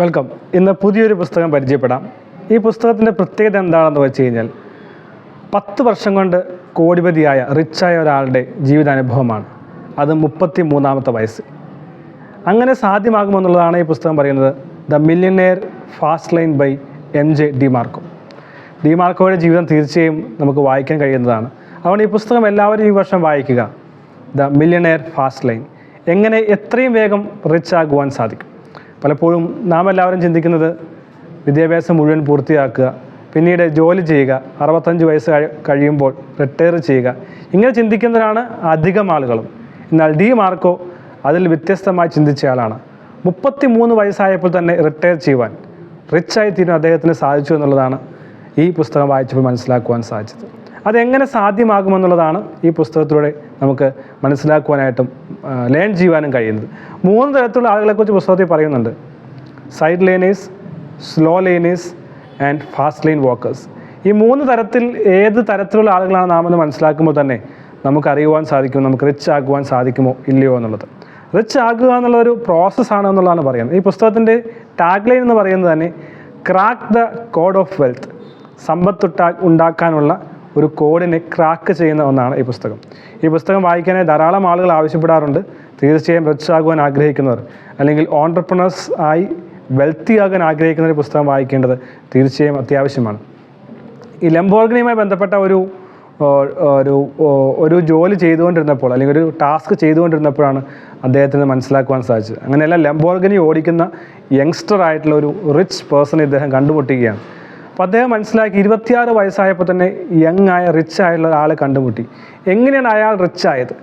Welcome. ഇന്ന് പുതിയൊരു പുസ്തകം പരിചയപ്പെടാം. ഈ പുസ്തകത്തിൻ്റെ പ്രത്യേകത എന്താണെന്ന് വെച്ച് കഴിഞ്ഞാൽ 10 വർഷം കൊണ്ട് കോടിപതിയായ റിച്ചായ ഒരാളുടെ ജീവിതാനുഭവമാണ്. അത് 33-ാമത്തെ വയസ്സ്. അങ്ങനെ സാധ്യമാകുമെന്നുള്ളതാണ് ഈ പുസ്തകം പറയുന്നത്. The millionaire fast lane by MJ DeMarco. ഡിമാർക്കോയുടെ ജീവിതം തീർച്ചയായും നമുക്ക് വായിക്കാൻ കഴിയുന്നതാണ്. അതുകൊണ്ട് ഈ പുസ്തകം എല്ലാവരും ഈ വർഷം വായിക്കുക. The millionaire fast line. എങ്ങനെ എത്രയും വേഗം റിച്ച് ആകുവാൻ സാധിക്കും. പലപ്പോഴും നാം എല്ലാവരും ചിന്തിക്കുന്നത് വിദ്യാഭ്യാസം മുഴുവൻ പൂർത്തിയാക്കുക, പിന്നീട് ജോലി ചെയ്യുക, 65 വയസ്സ് കഴിയുമ്പോൾ റിട്ടയർ ചെയ്യുക, ഇങ്ങനെ ചിന്തിക്കുന്നവരാണ് അധികം ആളുകളും. എന്നാൽ ഡിമാർക്കോ അതിൽ വ്യത്യസ്തമായി ചിന്തിച്ച ആളാണ്. 33 വയസ്സായപ്പോൾ തന്നെ റിട്ടയർ ചെയ്യുവാൻ, റിച്ചായി തീരാൻ അദ്ദേഹത്തിന് സാധിച്ചു എന്നുള്ളതാണ് ഈ പുസ്തകം വായിച്ചപ്പോൾ മനസ്സിലാക്കുവാൻ സാധിച്ചത്. അതെങ്ങനെ സാധ്യമാകുമെന്നുള്ളതാണ് ഈ പുസ്തകത്തിലൂടെ നമുക്ക് മനസ്സിലാക്കുവാനായിട്ടും ലേൺ ചെയ്യുവാനും കഴിയുന്നത്. 3 തരത്തിലുള്ള ആളുകളെക്കുറിച്ച് പുസ്തകത്തിൽ പറയുന്നുണ്ട്. Side learners, slow learners and fast line walkers. ഈ 3 തരത്തിൽ ഏത് തരത്തിലുള്ള ആളുകളാണ് നാം എന്ന് മനസ്സിലാക്കുമ്പോൾ തന്നെ നമുക്ക് അറിയുവാൻ സാധിക്കും നമുക്ക് റിച്ച് ആകുവാൻ സാധിക്കുമോ ഇല്ലയോ എന്നുള്ളത്. റിച്ച് ആകുക എന്നുള്ളൊരു പ്രോസസ്സാണ് എന്നുള്ളതാണ് പറയുന്നത്. ഈ പുസ്തകത്തിൻ്റെ ടാഗ് ലൈൻ എന്ന് പറയുന്നത് തന്നെ crack the code of wealth. സമ്പത്ത് ഉണ്ടാക്കാനുള്ള ഒരു കോഡിനെ ക്രാക്ക് ചെയ്യുന്ന ഒന്നാണ് ഈ പുസ്തകം. ഈ പുസ്തകം വായിക്കാനായി ധാരാളം ആളുകൾ ആവശ്യപ്പെടാറുണ്ട്. തീർച്ചയായും റിച്ച് ആകുവാൻ ആഗ്രഹിക്കുന്നവർ അല്ലെങ്കിൽ ഓൺട്രപ്രണേഴ്സ് ആയി വെൽത്തി ആകാൻ ആഗ്രഹിക്കുന്ന ഒരു പുസ്തകം വായിക്കേണ്ടത് തീർച്ചയായും അത്യാവശ്യമാണ്. ഈ ലംബോർഗിനിയുമായി ബന്ധപ്പെട്ട ഒരു ജോലി ചെയ്തുകൊണ്ടിരുന്നപ്പോൾ അല്ലെങ്കിൽ ഒരു ടാസ്ക് ചെയ്തുകൊണ്ടിരുന്നപ്പോഴാണ് അദ്ദേഹത്തിന് മനസ്സിലാക്കുവാൻ സാധിച്ചത്. അങ്ങനെയല്ല, ലംബോർഗിനി ഓടിക്കുന്ന യങ്സ്റ്റർ ആയിട്ടുള്ള ഒരു റിച്ച് പേഴ്സണെ ഇദ്ദേഹം കണ്ടുമുട്ടുകയാണ്. അപ്പോൾ അദ്ദേഹം മനസ്സിലാക്കി 26 വയസ്സായപ്പോൾ തന്നെ യങ് ആയ റിച്ച് ആയിട്ടുള്ള ഒരാളെ കണ്ടുമുട്ടി. എങ്ങനെയാണ് അയാൾ റിച്ചായത്,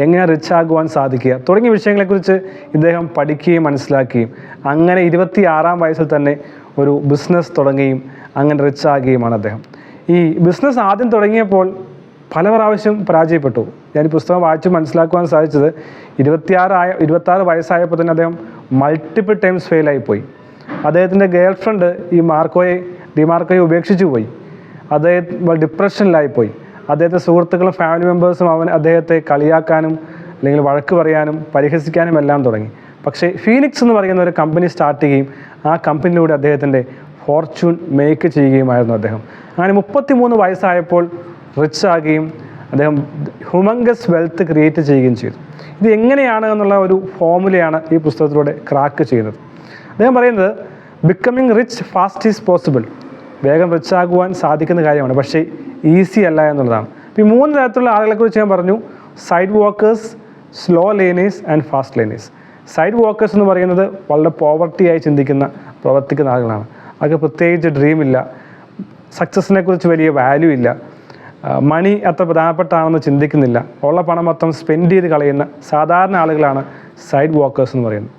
എങ്ങനെയാണ് റിച്ച് ആകുവാൻ സാധിക്കുക തുടങ്ങിയ വിഷയങ്ങളെക്കുറിച്ച് ഇദ്ദേഹം പഠിക്കുകയും മനസ്സിലാക്കുകയും അങ്ങനെ 26-ാം വയസ്സിൽ തന്നെ ഒരു ബിസിനസ് തുടങ്ങുകയും അങ്ങനെ റിച്ച് ആകുകയുമാണ് അദ്ദേഹം. ഈ ബിസിനസ് ആദ്യം തുടങ്ങിയപ്പോൾ പല പ്രാവശ്യം പരാജയപ്പെട്ടു. ഞാൻ ഈ പുസ്തകം വായിച്ച് മനസ്സിലാക്കുവാൻ സാധിച്ചത് 26 വയസ്സായപ്പോൾ തന്നെ അദ്ദേഹം മൾട്ടിപ്പിൾ ടൈംസ് ഫെയിലായിപ്പോയി. അദ്ദേഹത്തിൻ്റെ ഗേൾ ഫ്രണ്ട് ഡിമാർക്കോയെ ഉപേക്ഷിച്ചു പോയി. അദ്ദേഹം ഡിപ്രഷനിലായിപ്പോയി. അദ്ദേഹത്തെ സുഹൃത്തുക്കളും ഫാമിലി മെമ്പേഴ്സും അദ്ദേഹത്തെ കളിയാക്കാനും അല്ലെങ്കിൽ വഴക്ക് പറയാനും പരിഹസിക്കാനും എല്ലാം തുടങ്ങി. പക്ഷേ ഫീനിക്സ് എന്ന് പറയുന്ന ഒരു കമ്പനി സ്റ്റാർട്ട് ചെയ്യുകയും ആ കമ്പനിയിലൂടെ അദ്ദേഹത്തിൻ്റെ ഫോർച്യൂൺ മേക്ക് ചെയ്യുകയുമായിരുന്നു അദ്ദേഹം. അങ്ങനെ 33 വയസ്സായപ്പോൾ റിച്ച് ആകുകയും അദ്ദേഹം ഹ്യൂമങ്കസ് വെൽത്ത് ക്രിയേറ്റ് ചെയ്യുകയും ചെയ്തു. ഇത് എങ്ങനെയാണ് എന്നുള്ള ഒരു ഫോർമുലയാണ് ഈ പുസ്തകത്തിലൂടെ ക്രാക്ക് ചെയ്യുന്നത്. അദ്ദേഹം പറയുന്നത് becoming rich fast is possible. വേഗം റിച്ച് ആകുവാൻ സാധിക്കുന്ന കാര്യമാണ്, പക്ഷേ ഈസി അല്ല എന്നുള്ളതാണ്. ഇപ്പോൾ ഈ 3 തരത്തിലുള്ള ആളുകളെക്കുറിച്ച് ഞാൻ പറഞ്ഞു. Side walkers, slow learners and fast learners. Side walkers എന്ന് പറയുന്നത് വളരെ പോവർട്ടിയായി പ്രവർത്തിക്കുന്ന ആളുകളാണ്. അവർക്ക് പ്രത്യേകിച്ച് ഡ്രീമില്ല, സക്സസിനെ കുറിച്ച് വലിയ വാല്യൂ ഇല്ല, മണി അത്ര പ്രധാനപ്പെട്ടാണെന്ന് ചിന്തിക്കുന്നില്ല, ഉള്ള പണം മൊത്തം സ്പെൻഡ് ചെയ്ത് കളയുന്ന സാധാരണ ആളുകളാണ് സൈഡ് വാക്കേഴ്സ് എന്ന് പറയുന്നത്.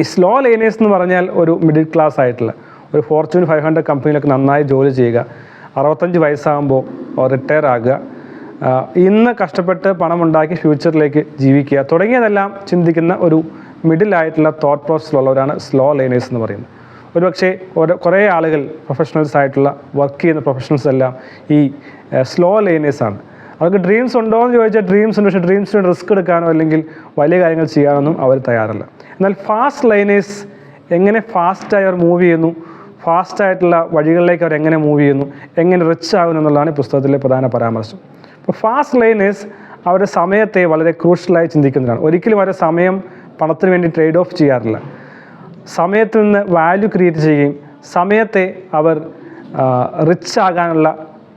ഈ സ്ലോ ലേണേഴ്സ് എന്ന് പറഞ്ഞാൽ ഒരു മിഡിൽ ക്ലാസ് ആയിട്ടുള്ള ഒരു ഫോർച്യൂൺ 500 കമ്പനിയിലൊക്കെ നന്നായി ജോലി ചെയ്യുക, 65 വയസ്സാകുമ്പോൾ റിട്ടയർ ആകുക, ഇന്ന് കഷ്ടപ്പെട്ട് പണം ഉണ്ടാക്കി ഫ്യൂച്ചറിലേക്ക് ജീവിക്കുക തുടങ്ങിയതെല്ലാം ചിന്തിക്കുന്ന ഒരു മിഡിലായിട്ടുള്ള തോട്ട് പ്രോസസ്സിലുള്ളവരാണ് സ്ലോ ലേണേഴ്സ് എന്ന് പറയുന്നത്. ഒരുപക്ഷെ കുറേ ആളുകൾ പ്രൊഫഷണൽസ് ആയിട്ടുള്ള വർക്ക് ചെയ്യുന്ന പ്രൊഫഷണൽസ് എല്ലാം ഈ സ്ലോ ലേണേഴ്സാണ്. അവർക്ക് ഡ്രീംസ് ഉണ്ടോ എന്ന് ചോദിച്ചാൽ ഡ്രീംസ് ഉണ്ട്, പക്ഷേ ഡ്രീംസിന് റിസ്ക് എടുക്കാനോ അല്ലെങ്കിൽ വലിയ കാര്യങ്ങൾ ചെയ്യാനൊന്നും അവർ തയ്യാറല്ല. എന്നാൽ ഫാസ്റ്റ് ലേണേഴ്സ് എങ്ങനെ ഫാസ്റ്റായി അവർ മൂവ് ചെയ്യുന്നു, ഫാസ്റ്റായിട്ടുള്ള വഴികളിലേക്ക് അവർ എങ്ങനെ മൂവ് ചെയ്യുന്നു, എങ്ങനെ റിച്ച് ആകുന്നു എന്നുള്ളതാണ് ഈ പുസ്തകത്തിലെ പ്രധാന പരാമർശം. അപ്പോൾ ഫാസ്റ്റ് ലേണേഴ്സ് അവരുടെ സമയത്തെ വളരെ ക്രൂഷ്യലായി ചിന്തിക്കുന്നതാണ്. ഒരിക്കലും അവരുടെ സമയം പണത്തിന് വേണ്ടി ട്രേഡ് ഓഫ് ചെയ്യാറില്ല. സമയത്തിൽ നിന്ന് വാല്യൂ ക്രിയേറ്റ് ചെയ്യുകയും സമയത്തെ അവർ റിച്ച് ആകാനുള്ള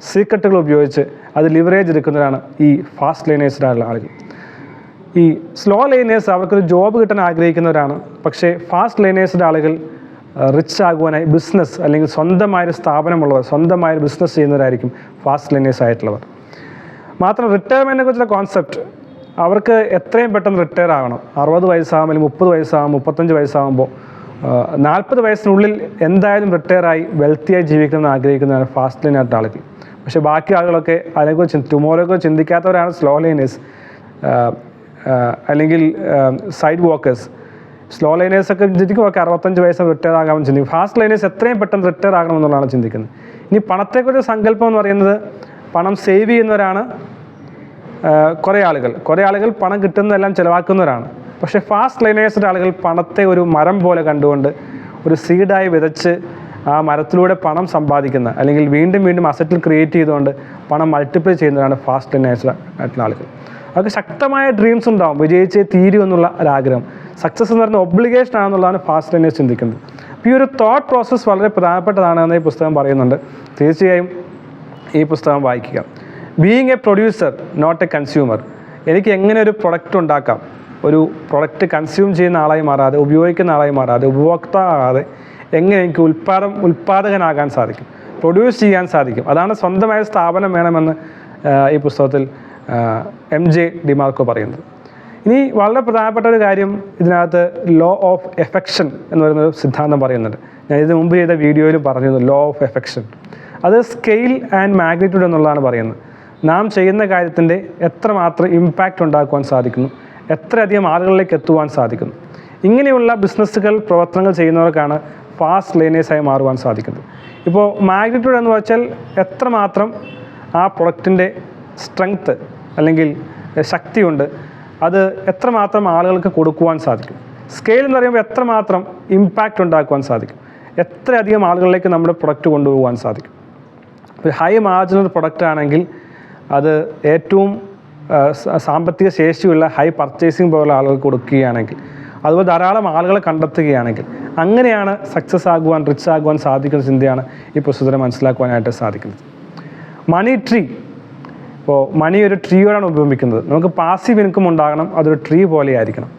സീക്രട്ടുകൾ ഉപയോഗിച്ച് അത് ലിവറേജ് എടുക്കുന്നവരാണ് ഈ ഫാസ്റ്റ് ലേണേഴ്സിലുള്ള ആളുകൾ. ഈ സ്ലോ ലേണേഴ്സ് അവർക്കൊരു ജോബ് കിട്ടാൻ ആഗ്രഹിക്കുന്നവരാണ്. പക്ഷേ ഫാസ്റ്റ് ലേണേഴ്സിൻ്റെ ആളുകൾ റിച്ച് ആകുവാനായി ബിസിനസ് അല്ലെങ്കിൽ സ്വന്തമായൊരു സ്ഥാപനമുള്ളവർ, സ്വന്തമായൊരു ബിസിനസ് ചെയ്യുന്നവരായിരിക്കും ഫാസ്റ്റ് ലേണേഴ്സ് ആയിട്ടുള്ളവർ. മാത്രം റിട്ടയർമെൻറ്റിനെ കുറിച്ചുള്ള കോൺസെപ്റ്റ്, അവർക്ക് എത്രയും പെട്ടെന്ന് റിട്ടയർ ആകണം. 60 വയസ്സാകുമ്പോൾ അല്ലെങ്കിൽ 30 വയസ്സാകുമ്പോൾ 35 വയസ്സാകുമ്പോൾ 40 വയസ്സിനുള്ളിൽ എന്തായാലും റിട്ടയറായി വെൽത്തിയായി ജീവിക്കണമെന്ന് ആഗ്രഹിക്കുന്നതാണ് ഫാസ്റ്റ് ലൈൻ ആയിട്ട് ആളുകൾ. പക്ഷേ ബാക്കി ആളുകളൊക്കെ അതിനെക്കുറിച്ച് ടുമോറോയെക്കുറിച്ച് ചിന്തിക്കാത്തവരാണ് സ്ലോ ലൈനേഴ്സ് അല്ലെങ്കിൽ സൈഡ് വാക്കേഴ്സ്. സ്ലോ ലൈനേഴ്സൊക്കെ ചിന്തിക്കും 65 വയസ്സ് റിട്ടയർ ആകാമെന്ന് ചിന്തിക്കും. ഫാസ്റ്റ് ലൈനേഴ്സ് എത്രയും പെട്ടെന്ന് റിട്ടയർ ആകണമെന്നുള്ളതാണ് ചിന്തിക്കുന്നത്. ഇനി പണത്തെക്കുറിച്ച് സങ്കല്പം എന്ന് പറയുന്നത് പണം സേവ് ചെയ്യുന്നവരാണ് കുറേ ആളുകൾ പണം കിട്ടുന്നതെല്ലാം ചിലവാക്കുന്നവരാണ്. പക്ഷേ ഫാസ്റ്റ് ലൈനേഴ്സിൻ്റെ ആളുകൾ പണത്തെ ഒരു മരം പോലെ കണ്ടുകൊണ്ട് ഒരു സീഡായി വിതച്ച് ആ മരത്തിലൂടെ പണം സമ്പാദിക്കുന്ന അല്ലെങ്കിൽ വീണ്ടും വീണ്ടും അസറ്റിൽ ക്രിയേറ്റ് ചെയ്തുകൊണ്ട് പണം മൾട്ടിപ്ലൈ ചെയ്യുന്നതാണ് ഫാസ്റ്റ് ലേണേഴ്സ് ആയിട്ടുള്ള ആളുകൾ. അവർക്ക് ശക്തമായ ഡ്രീംസ് ഉണ്ടാവും, വിജയിച്ചേ തീരൂ എന്നുള്ള ഒരാഗ്രഹം. സക്സസ് എന്ന് പറയുന്ന ഒബ്ലിഗേഷൻ ആണെന്നുള്ളതാണ് ഫാസ്റ്റ് ലേണേഴ്സ് ചിന്തിക്കുന്നത്. അപ്പോൾ ഈ ഒരു തോട്ട് പ്രോസസ്സ് വളരെ പ്രധാനപ്പെട്ടതാണെന്ന് ഈ പുസ്തകം പറയുന്നുണ്ട്. തീർച്ചയായും ഈ പുസ്തകം വായിക്കുക. Being a producer not a consumer. എനിക്ക് എങ്ങനെ ഒരു പ്രൊഡക്റ്റ് ഉണ്ടാക്കാം, ഒരു പ്രൊഡക്റ്റ് കൺസ്യൂം ചെയ്യുന്ന ആളായി മാറാതെ, ഉപയോഗിക്കുന്ന ആളായി മാറാതെ, ഉപഭോക്താവാകാതെ എങ്ങനെ എനിക്ക് ഉൽപ്പാദകനാകാൻ സാധിക്കും, പ്രൊഡ്യൂസ് ചെയ്യാൻ സാധിക്കും. അതാണ് സ്വന്തമായ സ്ഥാപനം വേണമെന്ന് ഈ പുസ്തകത്തിൽ MJ ഡിമാർക്കോ പറയുന്നത്. ഇനി വളരെ പ്രധാനപ്പെട്ട ഒരു കാര്യം ഇതിനകത്ത് ലോ ഓഫ് എഫെക്ഷൻ എന്ന് പറയുന്നൊരു സിദ്ധാന്തം പറയുന്നുണ്ട്. ഞാൻ ഇതിന് മുമ്പ് ചെയ്ത വീഡിയോയിലും പറഞ്ഞിരുന്നു ലോ ഓഫ് എഫെക്ഷൻ. അത് സ്കെയിൽ ആൻഡ് മാഗ്നിറ്റ്യൂഡ് എന്നുള്ളതാണ് പറയുന്നത്. നാം ചെയ്യുന്ന കാര്യത്തിൻ്റെ എത്രമാത്രം ഇമ്പാക്റ്റ് ഉണ്ടാക്കുവാൻ സാധിക്കുന്നു, എത്രയധികം ആളുകളിലേക്ക് എത്തുവാൻ സാധിക്കുന്നു. ഇങ്ങനെയുള്ള ബിസിനസ്സുകൾ, പ്രവർത്തനങ്ങൾ ചെയ്യുന്നവർക്കാണ് ഫാസ്റ്റ് ലേണേഴ്സായി മാറുവാൻ സാധിക്കുന്നത്. ഇപ്പോൾ മാഗ്നിറ്റ്യൂഡ് എന്ന് വെച്ചാൽ എത്രമാത്രം ആ പ്രൊഡക്റ്റിൻ്റെ സ്ട്രെങ്ത്ത് അല്ലെങ്കിൽ ശക്തിയുണ്ട്, അത് എത്രമാത്രം ആളുകൾക്ക് കൊടുക്കുവാൻ സാധിക്കും. സ്കെയിൽ എന്ന് പറയുമ്പോൾ എത്രമാത്രം ഇമ്പാക്റ്റ് ഉണ്ടാക്കുവാൻ സാധിക്കും, എത്രയധികം ആളുകളിലേക്ക് നമ്മുടെ പ്രൊഡക്റ്റ് കൊണ്ടുപോകാൻ സാധിക്കും. ഒരു ഹൈ മാർജിനൽ പ്രൊഡക്റ്റ് ആണെങ്കിൽ അത് ഏറ്റവും സാമ്പത്തിക ശേഷിയുള്ള ഹൈ പർച്ചേസിങ് പോലുള്ള ആളുകൾക്ക് കൊടുക്കുകയാണെങ്കിൽ, അതുപോലെ ധാരാളം ആളുകളെ കണ്ടെത്തുകയാണെങ്കിൽ, അങ്ങനെയാണ് സക്സസ് ആകുവാൻ, റിച്ച് ആകുവാൻ സാധിക്കുന്ന ചിന്തയാണ് ഈ പുസ്തകത്തിൽ മനസ്സിലാക്കുവാനായിട്ട് സാധിക്കുന്നത്. മണി ട്രീ. ഇപ്പോൾ മണി ഒരു ട്രീയോടാണ് ഉപയോഗിക്കുന്നത്. നമുക്ക് പാസീവ് ഇൻകം ഉണ്ടാകണം, അതൊരു ട്രീ പോലെ ആയിരിക്കണം.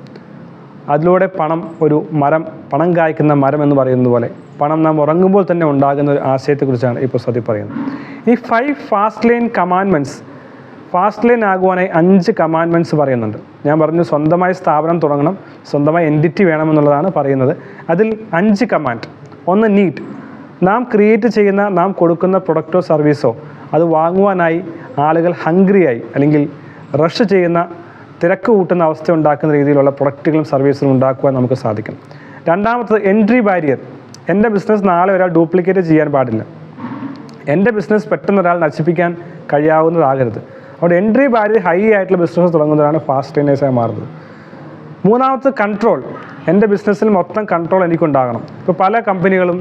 അതിലൂടെ പണം ഒരു മരം, പണം കായ്ക്കുന്ന മരം എന്ന് പറയുന്നത് പോലെ പണം നാം ഉറങ്ങുമ്പോൾ തന്നെ ഉണ്ടാകുന്ന ഒരു ആശയത്തെക്കുറിച്ചാണ് ഈ പുസ്തകത്തിൽ പറയുന്നത്. ഈ 5 fast lane commandments, fast lane ആകുവാനായി 5 കമാൻഡ്മെൻറ്റ്സ് പറയുന്നുണ്ട്. ഞാൻ പറഞ്ഞു സ്വന്തമായി സ്ഥാപനം തുടങ്ങണം, സ്വന്തമായി എൻറ്റിറ്റി വേണമെന്നുള്ളതാണ് പറയുന്നത്. അതിൽ 5 കമാൻഡ്. ഒന്ന് നീഡ്. നാം ക്രിയേറ്റ് ചെയ്യുന്ന, നാം കൊടുക്കുന്ന പ്രൊഡക്റ്റോ സർവീസോ അത് വാങ്ങുവാനായി ആളുകൾ ഹംഗ്രിയായി അല്ലെങ്കിൽ റഷ് ചെയ്യുന്ന, തിരക്ക് കൂട്ടുന്ന അവസ്ഥ ഉണ്ടാക്കുന്ന രീതിയിലുള്ള പ്രൊഡക്റ്റുകളും സർവീസുകളും ഉണ്ടാക്കുവാൻ നമുക്ക് സാധിക്കണം. രണ്ടാമത്തത് എൻട്രി ബാരിയർ. എൻ്റെ ബിസിനസ് നാളെ ഒരാൾ ഡ്യൂപ്ലിക്കേറ്റ് ചെയ്യാൻ പാടില്ല. എൻ്റെ ബിസിനസ് പെട്ടെന്ന് ഒരാൾ നശിപ്പിക്കാൻ കഴിയാവുന്നതാകരുത്. അവിടെ എൻട്രി ബാരിയർ ഹൈ ആയിട്ടുള്ള ബിസിനസ് തുടങ്ങുന്നതാണ് ഫാസ്റ്റ് ലേണേഴ്സായി മാറുന്നത്. മൂന്നാമത്തെ കൺട്രോൾ. എൻ്റെ ബിസിനസ്സിൽ മൊത്തം കൺട്രോൾ എനിക്കുണ്ടാകണം. ഇപ്പോൾ പല കമ്പനികളും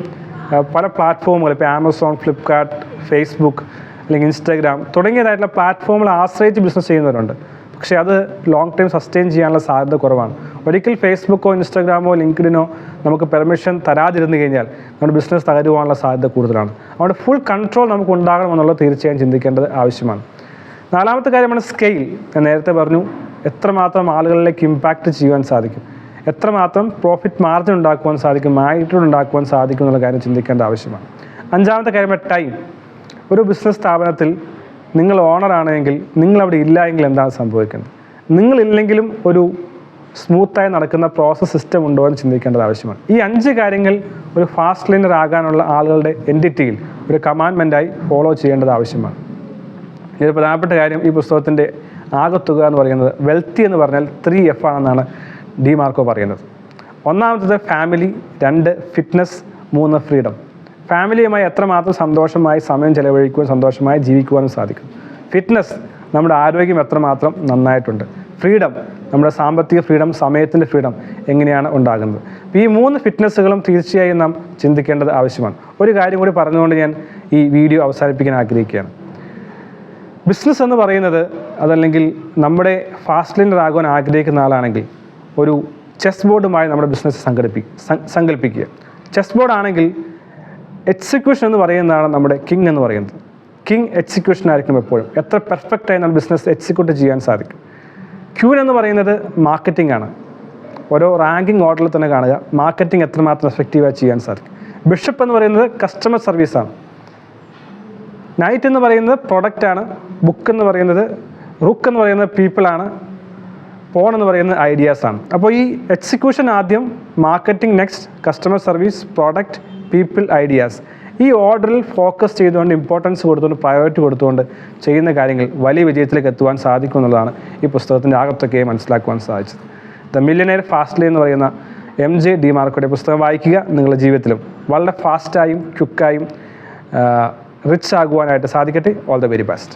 പല പ്ലാറ്റ്ഫോമുകൾ, ഇപ്പോൾ ആമസോൺ, ഫ്ലിപ്കാർട്ട്, ഫേസ്ബുക്ക് അല്ലെങ്കിൽ ഇൻസ്റ്റാഗ്രാം തുടങ്ങിയതായിട്ടുള്ള പ്ലാറ്റ്ഫോമുകൾ ആശ്രയിച്ച് ബിസിനസ് ചെയ്യുന്നവരുണ്ട്. പക്ഷേ അത് ലോങ് ടൈം സസ്റ്റെയിൻ ചെയ്യാനുള്ള സാധ്യത കുറവാണ്. ഒരിക്കൽ ഫേസ്ബുക്കോ ഇൻസ്റ്റാഗ്രാമോ ലിങ്ക്ഡിനോ നമുക്ക് പെർമിഷൻ തരാതിരുന്നു കഴിഞ്ഞാൽ നമ്മുടെ ബിസിനസ് തകരുവാനുള്ള സാധ്യത കൂടുതലാണ്. അതുകൊണ്ട് ഫുൾ കൺട്രോൾ നമുക്ക് ഉണ്ടാകണമെന്നുള്ളത് തീർച്ചയായും ചിന്തിക്കേണ്ടത് ആവശ്യമാണ്. നാലാമത്തെ കാര്യമാണ് സ്കെയിൽ. ഞാൻ നേരത്തെ പറഞ്ഞു, എത്രമാത്രം ആളുകളിലേക്ക് ഇമ്പാക്റ്റ് ചെയ്യുവാൻ സാധിക്കും, എത്രമാത്രം പ്രോഫിറ്റ് മാർജിൻ ഉണ്ടാക്കുവാൻ സാധിക്കും, മാഗ്നിറ്റ്യൂഡ് ഉണ്ടാക്കുവാൻ സാധിക്കും എന്നുള്ള കാര്യം ചിന്തിക്കേണ്ട ആവശ്യമാണ്. അഞ്ചാമത്തെ കാര്യമാണ് ടൈം. ഒരു ബിസിനസ് സ്ഥാപനത്തിൽ നിങ്ങൾ ഓണറാണെങ്കിൽ നിങ്ങളവിടെ ഇല്ല എങ്കിൽ എന്താണ് സംഭവിക്കുന്നത്? നിങ്ങളില്ലെങ്കിലും ഒരു സ്മൂത്തായി നടക്കുന്ന പ്രോസസ് സിസ്റ്റം ഉണ്ടോ എന്ന് ചിന്തിക്കേണ്ടത് ആവശ്യമാണ്. ഈ 5 കാര്യങ്ങൾ ഒരു ഫാസ്റ്റ് ലേണർ ആകാനുള്ള ആളുകളുടെ എൻറ്റിറ്റിയിൽ ഒരു കമാൻഡ്മെൻറ്റായി ഫോളോ ചെയ്യേണ്ടത് ആവശ്യമാണ്. ഇത് പ്രധാനപ്പെട്ട കാര്യം. ഈ പുസ്തകത്തിൻ്റെ ആകത്തുക എന്ന് പറയുന്നത് വെൽത്തി എന്ന് പറഞ്ഞാൽ 3F ആണെന്നാണ് ഡിമാർക്കോ പറയുന്നത്. ഒന്നാമത്തത് ഫാമിലി, 2 ഫിറ്റ്നസ്, 3 ഫ്രീഡം. ഫാമിലിയുമായി എത്രമാത്രം സന്തോഷമായി സമയം ചെലവഴിക്കുവാൻ, സന്തോഷമായി ജീവിക്കുവാനും സാധിക്കും. ഫിറ്റ്നസ്, നമ്മുടെ ആരോഗ്യം എത്രമാത്രം നന്നായിട്ടുണ്ട്. ഫ്രീഡം, നമ്മുടെ സാമ്പത്തിക ഫ്രീഡം, സമയത്തിൻ്റെ ഫ്രീഡം എങ്ങനെയാണ് ഉണ്ടാകുന്നത്. ഈ 3 ഫിറ്റ്നസ്സുകളും തീർച്ചയായും നാം ചിന്തിക്കേണ്ടത് ആവശ്യമാണ്. ഒരു കാര്യം കൂടി പറഞ്ഞുകൊണ്ട് ഞാൻ ഈ വീഡിയോ അവസാനിപ്പിക്കാൻ ആഗ്രഹിക്കുകയാണ്. ബിസിനസ് എന്ന് പറയുന്നത്, അതല്ലെങ്കിൽ നമ്മുടെ ഫാസ്റ്റ് ലേണർ ആകുവാൻ ആഗ്രഹിക്കുന്ന ആളാണെങ്കിൽ ഒരു ചെസ് ബോർഡുമായി നമ്മുടെ ബിസിനസ് സങ്കല്പിക്കുക. ചെസ് ബോർഡ് ആണെങ്കിൽ എക്സിക്യൂഷൻ എന്ന് പറയുന്നതാണ് നമ്മുടെ കിങ് എന്ന് പറയുന്നത്. കിങ് എക്സിക്യൂഷൻ ആയിരിക്കും എപ്പോഴും. എത്ര പെർഫെക്റ്റായി നമ്മുടെ ബിസിനസ് എക്സിക്യൂട്ട് ചെയ്യാൻ സാധിക്കും. ക്യൂൻ എന്ന് പറയുന്നത് മാർക്കറ്റിംഗ് ആണ്. ഓരോ റാങ്കിങ് ഓർഡറിൽ തന്നെ കാണുക, മാർക്കറ്റിംഗ് എത്രമാത്രം എഫക്റ്റീവായി ചെയ്യാൻ സാധിക്കും. ബിഷപ്പ് എന്ന് പറയുന്നത് കസ്റ്റമർ സർവീസാണ്. നൈറ്റ് എന്ന് പറയുന്നത് പ്രൊഡക്റ്റാണ്. ബുക്ക് എന്ന് പറയുന്നത്, റുക്ക് എന്ന് പറയുന്നത് പീപ്പിളാണ്. ഫോൺ എന്ന് പറയുന്നത് ഐഡിയാസാണ്. അപ്പോൾ ഈ എക്സിക്യൂഷൻ ആദ്യം, marketing next, customer service, product, people, ideas. ഈ ഓർഡറിൽ ഫോക്കസ് ചെയ്തുകൊണ്ട്, ഇമ്പോർട്ടൻസ് കൊടുത്തുകൊണ്ട്, പ്രയോറിറ്റി കൊടുത്തുകൊണ്ട് ചെയ്യുന്ന കാര്യങ്ങൾ വലിയ വിജയത്തിലേക്ക് എത്തുവാൻ സാധിക്കും എന്നുള്ളതാണ് ഈ പുസ്തകത്തിൻ്റെ ആകത്തൊക്കെ മനസ്സിലാക്കുവാൻ സാധിച്ചത്. ദ മില്യനെയർ ഫാസ്റ്റ് ലൈൻ എന്ന് പറയുന്ന MJ ഡിമാർക്കോയുടെ പുസ്തകം വായിക്കുക. നിങ്ങളുടെ ജീവിതത്തിലും വളരെ ഫാസ്റ്റായും ക്വിക്കായും റിച്ച് ആകുവാനായിട്ട് സാധിക്കട്ടെ. All the very best.